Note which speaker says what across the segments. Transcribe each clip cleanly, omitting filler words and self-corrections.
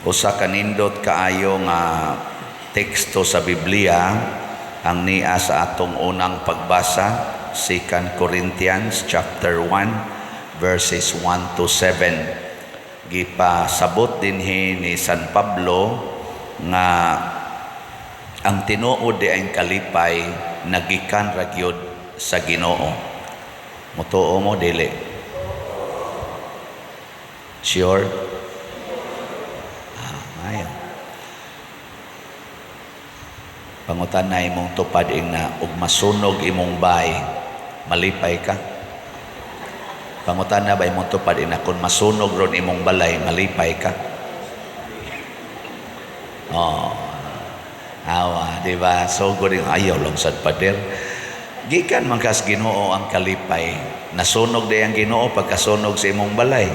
Speaker 1: Usa ka nindot kaayo nga teksto sa Biblia ang niya sa atong unang pagbasa, 2 Corinthians chapter 1 verses 1 to 7. Gipasabot dinhi ni San Pablo nga ang tinuod di ang kalipay nagikan ra gyud sa Ginoo. Mutuo mo dili? Sure? Ayaw. Pangutan na imong tupad na ug masunog imong bay, malipay ka. Pangutan na ba imong tupad na kung masunog ron imong balay, malipay ka. Oh, awa, di ba? So good yung ayaw lang sad pader. Gikan man kas Ginoo ang kalipay. Nasunog di ang Ginoo pagkasunog sa imong balay.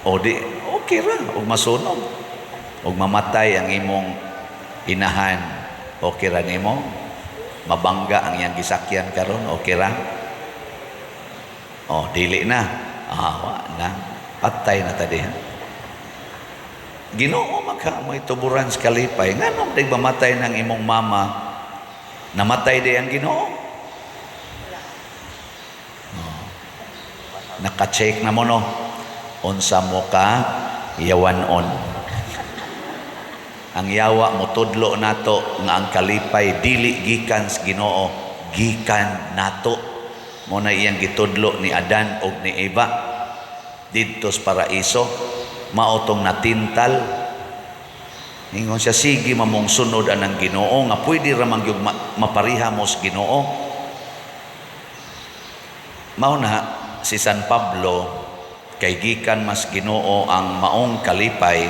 Speaker 1: O di, okay ra, ug masunog. Ug mamatay ang imong inahan, okay ra nimo? Mabangga ang iyang gisakyan karon, okay ra? O, dili na. Awa na. Patay na tadi. Ginoo magka mo ituburan sa kalipay. Nganong di mamatay ng imong mama, namatay di ang Ginoo? Naka-check na mo no. Unsa mo ka yawanon. Ang yawa mo tudlo nato nga ang kalipay dili gikan sa Ginoo, gikan nato. Mo na iyang gitudlo ni Adan ug ni Eva didto sa paraiso, maotong natintal. Ingon siya, sige mamong sunod anang Ginoo nga pwede ra man gyud mapariha mo sa Ginoo. Mao na si San Pablo kay gikan mas Ginoo ang maong kalipay,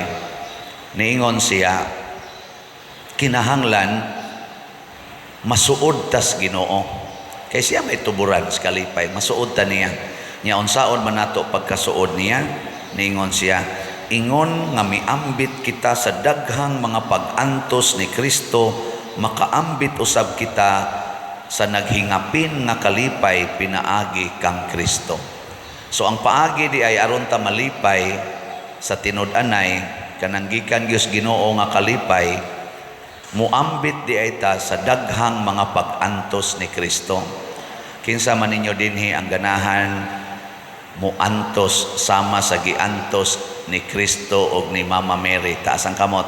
Speaker 1: niingon siya kinahanglan masuod tas Ginoo. Kay siya may tuburan sa kalipay, masuod ta niya. Nya unsaon man nato pagkasuod niya? Niingon siya, ingon nga miambit kita sa daghang mga pag-antos ni Kristo, makaambit usab kita sa naghingapin nga kalipay pinaagi kang Kristo. So ang paagi di ay aron ta malipay sa tinud-anay kanang gikan Dios Ginoo nga kalipay, muambit di ay ta sa daghang mga pag-antos ni Kristo. Kinsa man ninyo dinhi ang ganahan muantos sama sa giantos ni Kristo og ni Mama Mary, taas ang kamot.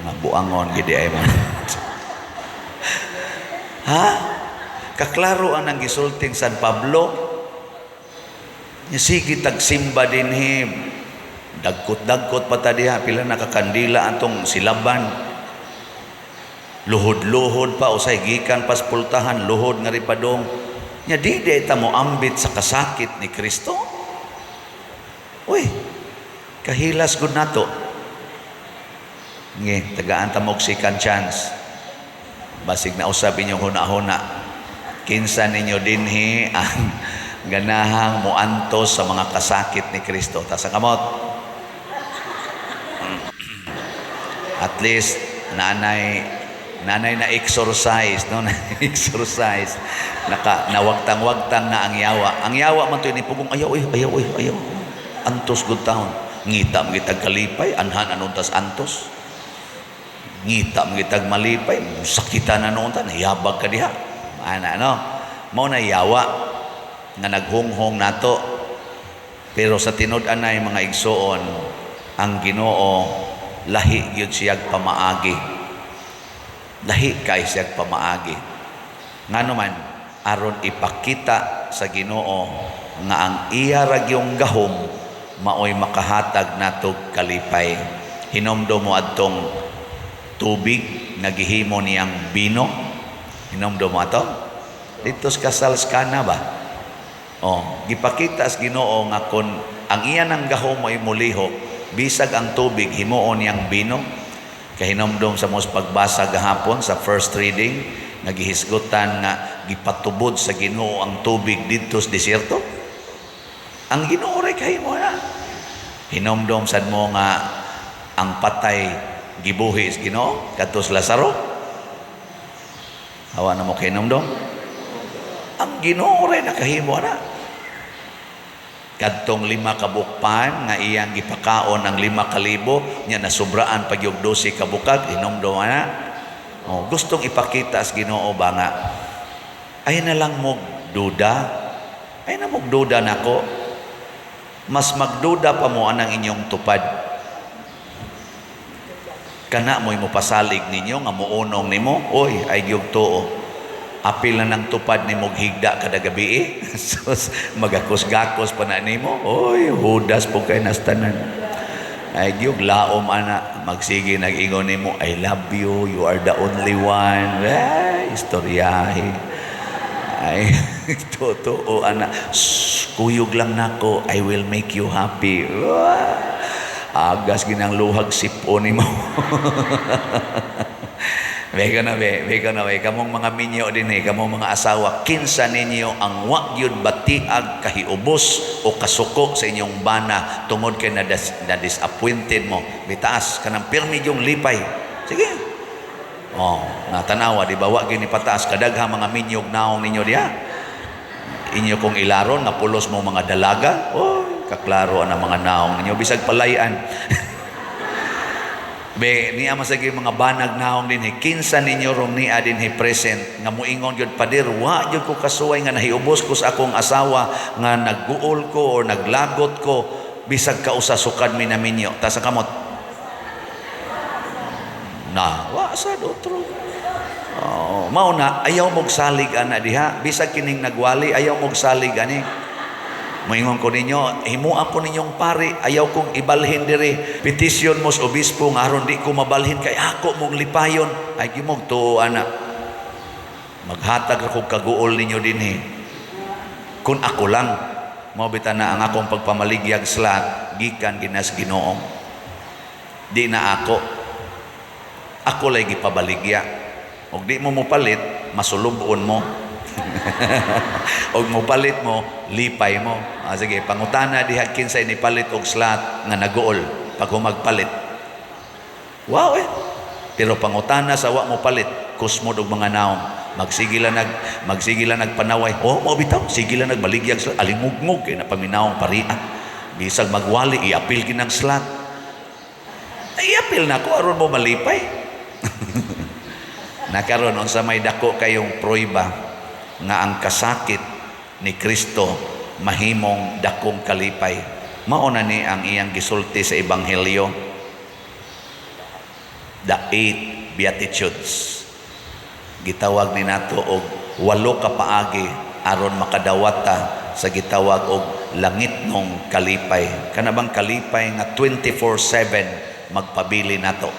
Speaker 1: Mabuangon gid ay man. Ha? Kaklaro ang nang gisulting San Pablo. Nya sige tagsimba dinhi. Dagkot-dagkot pa ta diha, pila nakakandila atong silaban. Luhod-luhod pa usay gikan pas pultahan, luhod nga ripadong. Nya di ta mo ambit sa kasakit ni Kristo. Uy, kahilas gud nato. Nge, tagaan ta mo second chance. Basig na usab inyo huna-huna. Kinsa ninyo dinhi ang ganahang muantos sa mga kasakit ni Kristo. Ta sa kamot. At least nanay na exercise, no? Exercise. Nawagtang-wagtang na ang yawa. Ang yawa man to ni pugong ayaw. Antos good town. Ngita magitag kalipay, anhan anuntas antos. Ngita magitag malipay, sakitan na noon tan, yabag ka diha. Ana no? Mao na yawa nga naghunghong nato. Pero sa tinud-anay mga igsoon, ang Ginoo lahi gyud siyag pamaagi. Lahi kay siyag pamaagi. Ngano man aron ipakita sa Ginoo nga ang iya ra gyung gahom maoy makahatag natog kalipay. Hinomdom mo adtong tubig nagihimo niyang bino. Hinomdom mo ato? Dito sa Kasalskana ba? Oh, gipakita sa Ginoo nga kun ang iya nang gahom ay mulihok, bisag ang tubig himuon niyang bino. Kahinomdom sa mos pagbasa gahapon sa first reading, nagihisgutan nga gipatubod sa Ginoo ang tubig didto sa desierto. Ang Ginoo ray kahimo na. Hinomdom sad mo nga ang patay gibuhi sa Ginoo kadto sa Lazaro. Hawa na mo kay hinomdom. Ang Ginoo ray nakahimo na. Kadtong 5 ka bukpan nga iyang gipakaon ang 5,000 nya nasubraan pag yung 12 ka bukag inomdom ana. Oh, gustong ipakita sa Ginoo ba nga ay na lang mo duda. Ay na mo duda nako. Mas magduda pa mo anang inyong tupad. Kana mo'y mo pasalig ninyo nga muunong nimo, oy ay gyud tuo. Apil na ng tupad ni mong higda kada gabi eh. Sus, magakos-gakos pa na ni mo. Oy, hudas po kay nastanan. Ay, gyug laom ana. Magsige nag-ingon ni mo, I love you, you are the only one. Ay, istoryahe. Ay, totoo ana. Kuyog lang nako, I will make you happy. Agas ginang luhag sipo ni mo. Beka na be, kamong mga minyo din kamong mga asawa, kinsa ninyo ang wagyud batiag kahiubos o kasuko sa inyong bana tungod kay na disappointed mo. Bitaas kanang pirmi yung lipay. Sige. Oh, natanawa di ba wa gyud ni pataas kadagha mga minyog naong ninyo diha. Inyo kong ilaron napulos mo mga dalaga. Oh, kaklaro ang mga naong ninyo bisag palayan. Be niya masagi mga banag naong din kinsa ninyo rong niya din present nga muingon gyud pader wa gyud ko kasuway nga nahiubos ko sa akong asawa nga nagguol ko o naglagot ko bisag kausa sukad mi na minyo ta sa kamot na wa sa dotro. Oh, mao na ayaw mog salig ana diha bisag kining nagwali ayaw mog salig ani. Moingon ko ninyo, himo ako ninyong pari, ayaw kong ibalhin diri. Petisyon mo sa obispo nga aron di ko mabalhin kay ako mong lipayon. Ay gimog to ana. Maghatag ako kaguol ninyo dinhi. Kung ako lang mao bitan na ang akong pagpamaligyag slat gikan ginas Ginoong. Di na ako. Ako lay gipabaligya. Og di mo mopalit, masulubon mo. og mopalit mo lipay mo. Sige pangutana diha kinsa ni palit og slat nga naguol pag magpalit. Wow pero pangutana sa wa mo palit kusmod og mga naong magsigila nagpanaway. Oh mo bitaw sigila nagbaligyag slat alimugmug kay napaminawong paria bisag magwali iapil ginang slat. Iapil na ko aron mo malipay. Nakaron unsa may dako kayong prueba nga ang kasakit ni Kristo mahimong dakong kalipay. Mao na ni ang iyang gisulti sa ebanghelyo. The 8 Beatitudes. Gitawag ni nato og 8 ka paagi aron makadawata sa gitawag og langit nung kalipay. Kana bang kalipay nga 24/7 magpabili nato.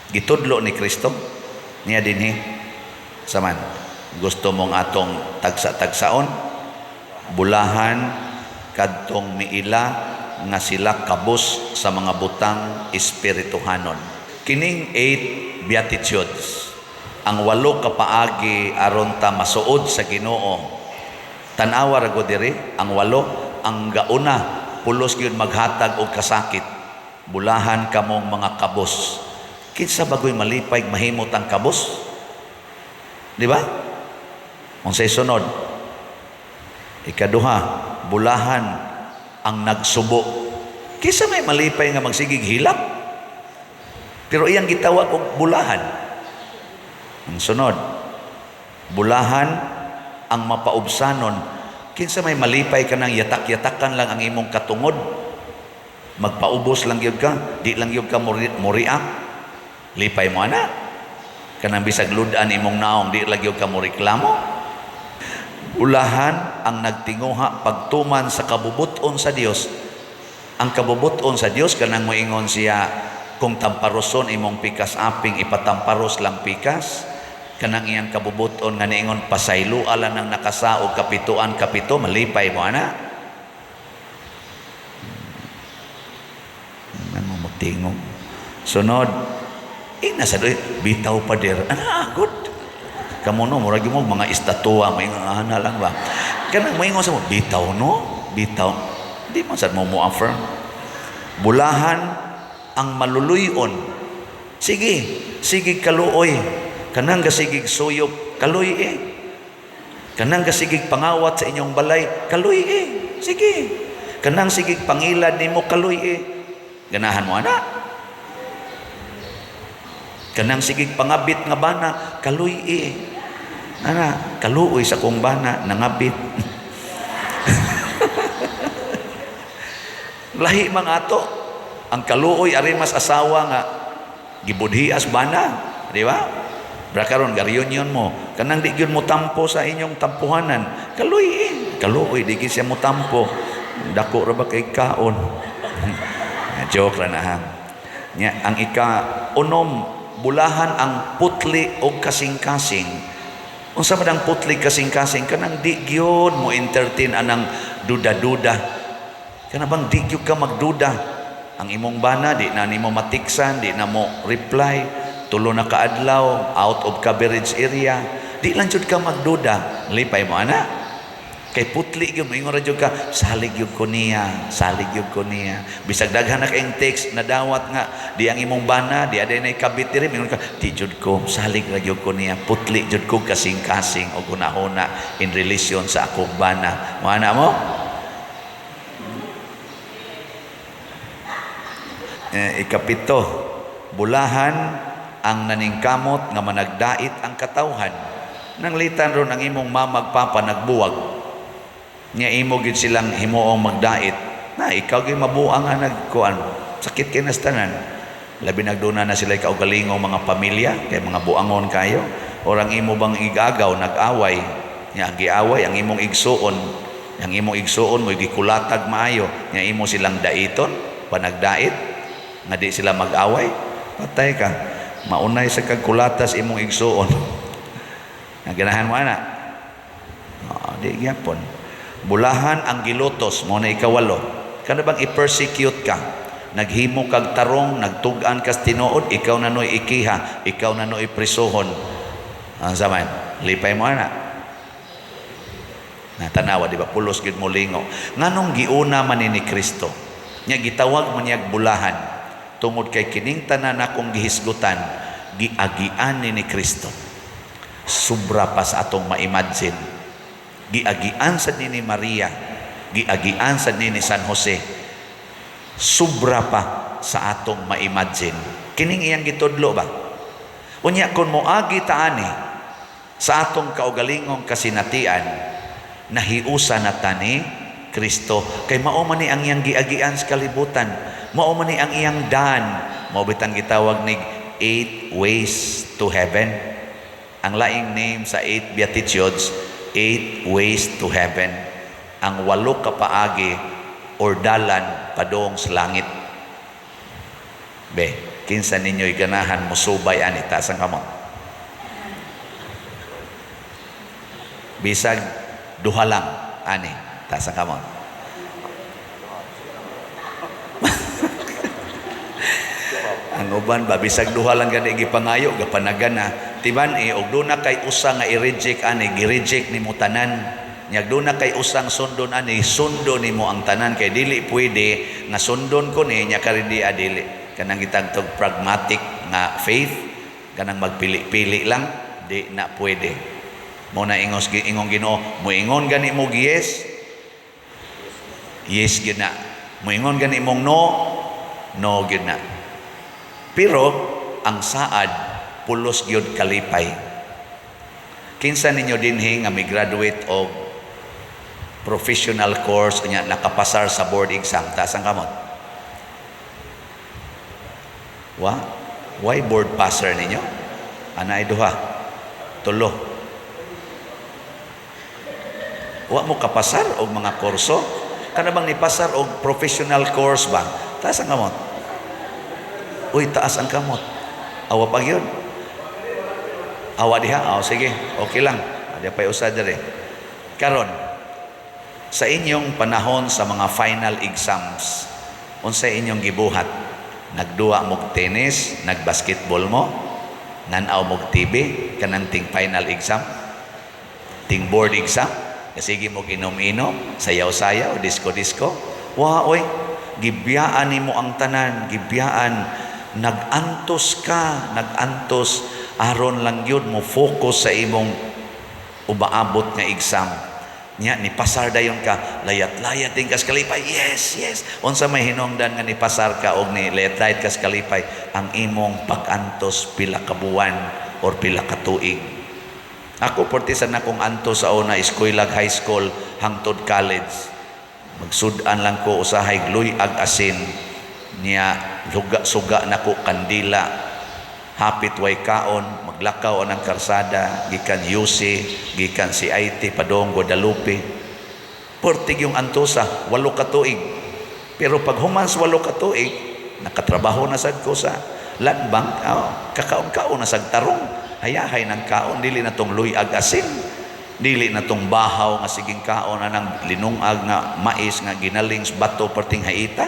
Speaker 1: Gitudlo ni Kristo niya dinhi saman. Gusto mong atong tagsa-tagsaon, bulahan, kadtong miila, nga sila kabus sa mga butang espirituhanon. Kining 8 Beatitudes, ang 8 ka paagi aron ta masuod sa Ginoo. Tanawa ra gud diri, ang 8, ang gauna, pulos gyud maghatag og kasakit. Bulahan kamong mga kabus. Kinsa bagoy malipay mahimot ang kabus? Di ba? Unsay sunod? Ikaduha, bulahan ang nagsubo. Kisa may malipay nga magsigig hilak. Pero iyang gitawag og bulahan. Ang sunod, bulahan ang mapaubsanon. Kinsa may malipay ka nang yatak-yatakan lang ang imong katungod. Magpaubos lang gyud ka, di lang gyud ka muriak. Lipay mo ana. Kanang bisag ludan imong naong di lang gyud ka moreklamo. Ulahan ang nagtinguha pagtuman sa kabubuton sa Dios. Ang kabubuton sa Dios kanang moingon siya kung tamparoson imong pikas aping ipatamparos lang pikas. Kanang iyang kabubuton nga niingon pasaylo ala nang nakasaog kapituan kapito malipay mo ana. Namo magtingog. Sunod, nasa bitaw pa der. Ana good. Kamu no murag mo mga estatwa may ana lang ba kanang moingon sa mo bitaw no bitaw di man sad mo affirm. Bulahan ang maluluyon. Sige kaluoy kanang gasigig suyop kaluy kanang gasigig pangawat sa inyong balay kaluy sige. Kanang sige pangilad nimo kaluy ganahan mo ana. Kanang sige pangabit nga bana kaluy ana, kaluoy sa kong bana nangabit. Lahi mga ato ang kaluoy ari mas asawa nga gibudhias bana, di ba? Brakaron garyon mo kanang di gyud mo tampo sa inyong tampuhanan kaluoy di gyud siya mo tampo, dako ra ba kay kaon. Joke ra na ha. Nya ang ika-unom, bulahan ang putli o kasing-kasing. Unsa man ang putli kasing-kasing kanang di gyud mo entertain anang duda-duda. Kana bang di gyud ka magduda. Ang imong bana di na nimo matiksan, di na mo reply, tulo na kaadlaw, out of coverage area, di lang jud ka magduda. Lipay mo ana. Kay putli gyud ingon ra jud ka, salig gyud ko niya. Bisag daghan na kayong text na dawat nga di ang imong bana, di aday nay kabit diri, ingon ka, di jud ko, salig ra gyud ko niya. Putli jud ko kasing-kasing o gunahona in relation sa akong bana. Mo ana mo? Ikapito, bulahan ang naningkamot nga managdait ang katawhan. Nang litan ron ang imong mamagpapa nagbuwag. Nya imo gid silang himuong magdait. Na ikaw gyud mabuang nga nagkuan. Sakit kay nastanan. Labi nagduna na sila kaugalingong mga pamilya kay mga buangon kayo. Orang imo bang igagaw nag-away. Nya giaway ang imong igsuon. Ang imong igsuon mo gikulatag maayo. Nya imo silang daiton, panagdait nga di sila mag-away. Patay ka. Maunay sa kagkulatas imong igsuon. Ang ganahan mo ana. Di gyapon. Bulahan ang gilutos mo na ikawalo. Kana bang i-persecute ka? Naghimo kag tarong, nagtugan kas tinuod, ikaw na noy ikiha, ikaw na noy prisuhon. Ang zaman, lipay mo ana. Natanawa, di ba? Pulos gid mo lingo. Nganong giuna man ni Kristo? Nya gitawag man niyag bulahan. Tungod kay kining tanan akong gihisgutan, giagian ni Kristo. Sobra pa sa atong ma-imagine. Giagian sa ni Maria, giagian sa ni San Jose, sobra pa sa atong ma-imagine. Kining iyang gitudlo ba? Unya kung moagi taani sa atong kaugalingong kasinatian, nahiusa na tani Kristo, kay mao man ni ang iyang giagian sa kalibutan, mao man ni ang iyang daan, mao bitang gitawag ni 8 ways to heaven. Ang laing name sa 8 beatitudes, 8 ways to heaven. Ang 8 ka paagi or dalan padong sa langit. Be, kinsa ninyo'y ganahan mo subay ani taas ang kamot. Bisag duha lang ani taas ang kamot. Ang uban ba bisag duha lang gani gipangayo gapanagana. Tiban og duna kay usa nga i-reject ani gi-reject nimo tanan. Nya duna kay usang sundon ani sundo nimo ang tanan kay dili pwede nga sundon ko ni nya kari di adili. Kanang gitagtog pragmatic nga faith, kanang magpili-pili lang, di na pwede. Mo na ingong Ginoo, mo ingon gani mo yes. Yes gyud na. Mo ingon gani mong no gyud na. Pero ang saad pulos gyud kalipay. Kinsa ninyo dinhi nga mi-graduate og professional course unya nakapasar sa board exam taas ang kamot? Why board passer ninyo? Ana ay duha, tulo. Wa mo kapasar og mga kurso? Kana bang nipasar og professional course ba? Taas ang kamot. Uy, taas ang kamot. Awa pa gyud. Awa diha. Sige, okay lang. Adi pay usa dire. Karon sa inyong panahon sa mga final exams, unsa inyong gibuhat? Nagduwa mog tennis, nagbasketball mo, nanaw mog TV, kanang ting final exam, ting board exam, sige mog inom-inom, sayaw-sayaw, disco-disco. Oy, gibiyaan nimo ang tanan, gibiyaan. Nagantos aron lang yun mo focus sa imong ubaabot nga exam. Nya ni pasar dayon ka, layat-layat din ka sa kalipay. Yes, yes. Unsa may hinungdan nga ni pasar ka og ni layat-layat ka sa kalipay, ang imong pag-antos pila ka buwan or pila ka tuig. Ako portisan akong antos sa una eskwela high school hangtod college. Magsud-an lang ko usahay gluy ag asin niya suga nako kandila. Hapit way kaon, maglakaw ang karsada, gikan UC, gikan CIT, padong Guadalupe. Portig yung antosa, 8 ka tuig. Pero pag humans 8 ka tuig, nakatrabaho na sad ko sa land bank, kakaon-kaon na sad tarong, hayahay ng kaon, dili na tong luy ag asin, dili na tong bahaw nga siging kaon, anang linungag nga mais nga ginaling bato perting haita,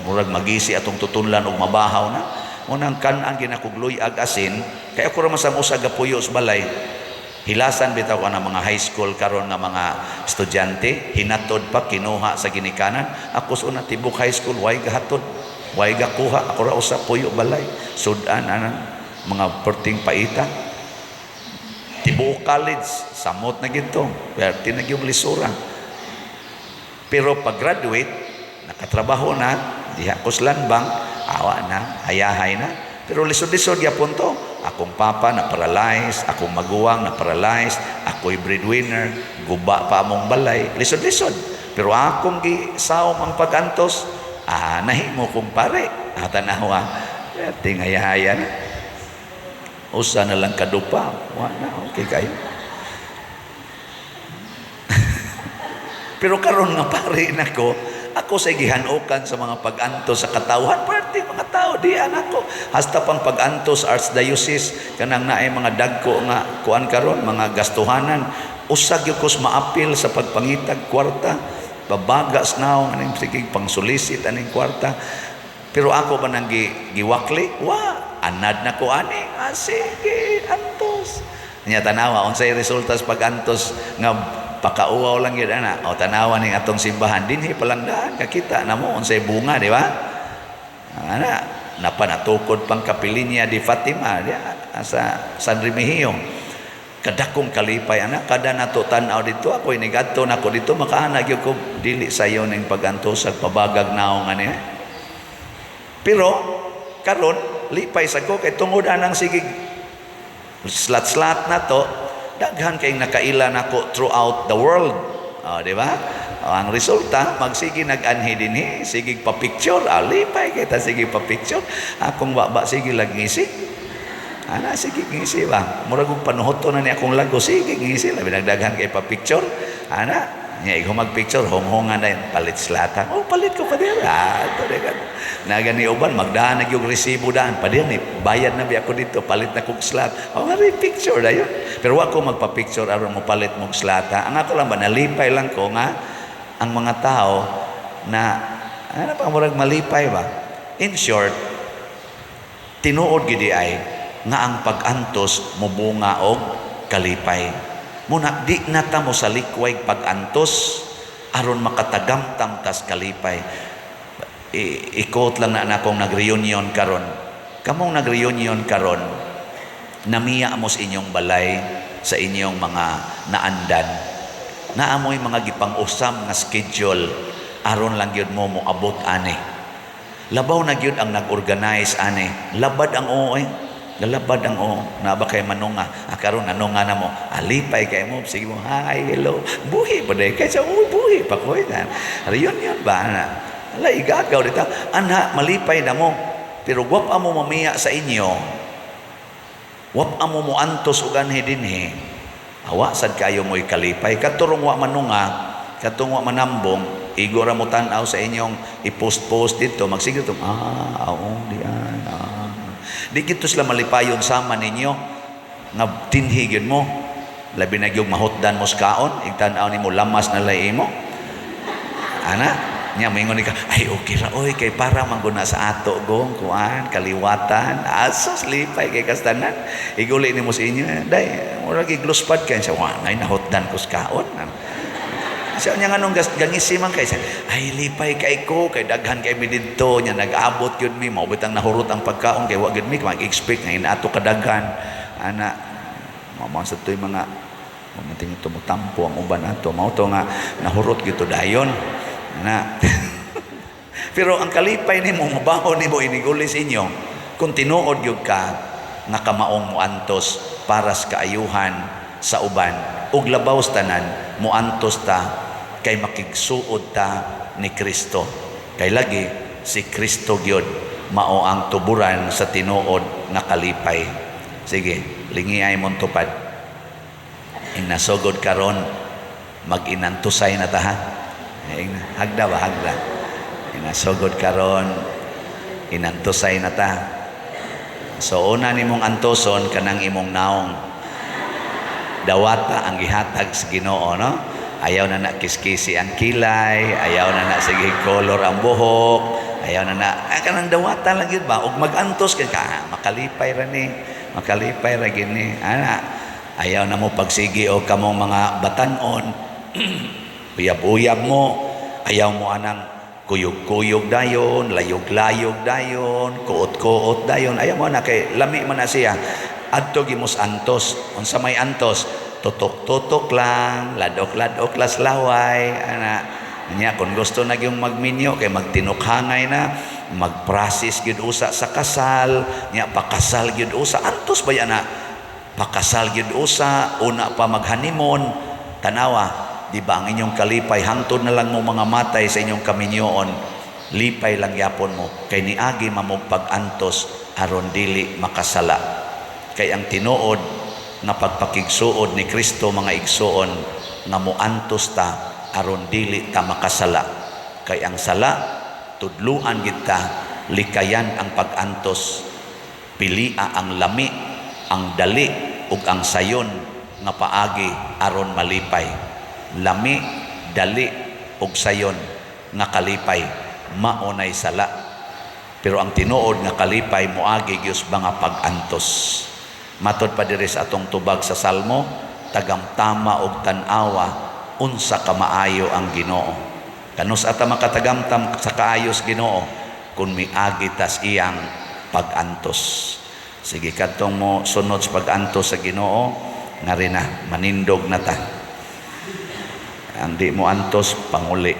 Speaker 1: murag magisi atong tutunlan og mabahaw na. Unang kanan ginakugloy ag asin, kaya ako ramasang usag gapuyo sa balay. Hilasan bitaw ka ng mga high school karon nga mga estudyante, hinatod pa kinuha sa ginikanan. Ako una tibok high school, way gahatod, way gakuha, ako ra usa puyo balay. Sudan anang mga perting paita. Tibok college, samot na ginto, perti na gyud lisura. Pero pag graduate, nakatrabaho na, diha ko sa land bank, awa na, hayahay na. Pero lisod-lisod yapon to. Akong papa na paralyzed, akong maguwang na paralyzed, ako'y breadwinner, guba pa among balay, lisod-lisod. Pero akong gisawom ang pag-antos, nahimo kong pare. Tanawa, ting hayahaya na. Usa na lang kadupa. Wala, okay kayo. Pero karon nga pare nako, ako sa gihanukan sa mga pag-antos sa katawhan, parte mga tao diyan ako. Hasta pang pag-antos archdiocese kanang naay mga dagko nga kuan karon, mga gastuhanan, usag gyud kos maapil sa pagpangitag kwarta, babagas naw aning sige pangsulisit aning kwarta. Pero ako ba nang giwakli? Anad na ko ani. Sige, antos. Nya tanawa unsay resulta sa pag-antos nga pakauaw lang yun ana. O tanawa ning atong simbahan dinhi palang daan kakita namo unsay bunga, di ba? Ana napanatukod pang Kapilinya di Fatima di sa San Remigio. Kadakong kalipay ana kada nato tan-aw dito ako inigadto nako dito makaana gyud ko dili sayo ning pag-antos sa pabagag naong ani. Pero karon lipay sa ko kay tungod anang sige slat-slat na to, daghan kayong nakaila nako throughout the world. Di ba? Ang resulta, magsige nag-anhi dinhi, sige pa-picture, lipay kita sige pa-picture. Akong baba, sige lagngisi. Ana, sige ngisi ba? Murag kong panuhoto na ni akong lago, sige ngisi. Labi nagdaghan kay pa-picture. Ana, niya ikaw mag-picture, honghongan na yun, palit slatan. Palit ko pa din. Ito rin. Nagani uban, magdaan na yung resibo daan. Pa din, bayad na biya ko dito, palit na kong slat. Nga rin, picture na yun. Pero ako magpa-picture, aron mo palit mong slata. Ang ako lang ba, nalipay lang ko nga, ang mga tao na, ano pa, murag malipay ba? In short, tinuod gidi ay, nga ang pag-antos, mubunga og kalipay. Muna, di nata mo sa likway pag-antos aron makatagamtam tas kalipay. Ikot lang na akong nag-reunion karon. Kamong nag-reunion karon, namiya mo sa inyong balay, sa inyong mga naandan. Naamoy mga gipang-usam nga schedule aron lang gyud mo moabot ani. Labaw na gyud ang nag-organize ani. Labad ang oy. Lalabad ang naba kay manunga. Karon nanunga na mo. Alipay kay mo. Sige mo, hi, hello. Buhi pa day. Kaya buhi pa ko. Reunion ba? Ala, igagaw dito. Anha, malipay na mo. Pero wap mo mamiya sa inyo. Wap mo mo antos o ganhi dinhi. Awa, sad kayo mo'y kalipay. Katurong wa manunga, katurong wa manambong, igora mo tanaw sa inyong i-post-post dito. Magsigil ito, diyan, di kito sila malipayon sama ninyo nga tinhigin mo labi na gyud mahutdan mo kaon igtan-aw nimo lamas na lay mo ana nya moingon ka ay okay ra oy kay para mangguna sa ato gong kuan kaliwatan asos lipay kay kastanan iguli nimo sa inyo day mura gigluspad kay sa wa nay nahutdan ko sa kaon siya niya nga nung gangisi man kay ay lipay kay ko kay daghan kay mi didto nya nag-abot yun mi mao bitang nahurot ang pagkaon kay wa gid mi mag-expect nga inato kadaghan ana mamang sa toy mga Mating tumutampo ang uban ato. Mao to nga nahurot gito dayon na. Pero ang kalipay nimo mabaho nimo inigulis inyo kung tinuod gyud ka nga kamaong muantos para sa kaayuhan sa uban ug labaw tanan muantos ta kay makigsuod ta ni Kristo. Kay lagi si Kristo gyud mao ang tuburan sa tinuod nga kalipay. Sige, lingiay mong tupad. Inasugod karon mag-inantusay na ta ha. Hagda ba hagda? Inasugod karon inantusay na ta. So una nimong antoson kanang imong naong dawata ang gihatag sa Ginoo, no? Ayaw na na kiskisi ang kilay, ayaw na na sige color ang buhok, ayaw na na kanang dawata lang yun ba? Ug mag-antos ka makalipay ra ni, makalipay ra gini. Ana, ayaw na mo pagsigi o kamong mga batanon. Uyab-uyab mo, ayaw mo anang kuyog-kuyog dayon, layog-layog dayon, kuot-kuot dayon. Ayaw mo na kay lami man na siya. Adto gimos antos. Unsa may antos? Tutok-tutok lang, ladok-ladok las laway. Ana, niya kung gusto na yung magminyo kay magtinukhangay na, magprasis gyud usa sa kasal, niya pakasal gyud usa. Antos ba yan na? Pakasal gyud usa, una pa maghanimon. Tanawa, di ba ang inyong kalipay hangtod na lang mo mga matay sa inyong kaminyoon, lipay lang yapon mo kay niagi mamugpag antos aron dili makasala. Kay ang tinuod nga pagpakigsuod ni Kristo mga igsuon nga muantos ta aron dili ta makasala. Kay ang sala tudluan gid ta, likayan ang pag-antos, pilia ang lami, ang dali ug ang sayon nga paagi aron malipay. Lami, dali ug sayon nga kalipay maunay sala. Pero ang tinuod nga kalipay moagi gyud mga pag-antos. Matod pa diri sa atong tubag sa Salmo, tagamtama og tan-awa unsa ka maayo ang Ginoo. Kanus ata makatagamtam sa kaayos Ginoo kun miagi tas iyang pag-antos. Sige kadtong mo sunod sa pag-antos sa Ginoo nga rin na manindog na ta. Ang di mo antos panguli.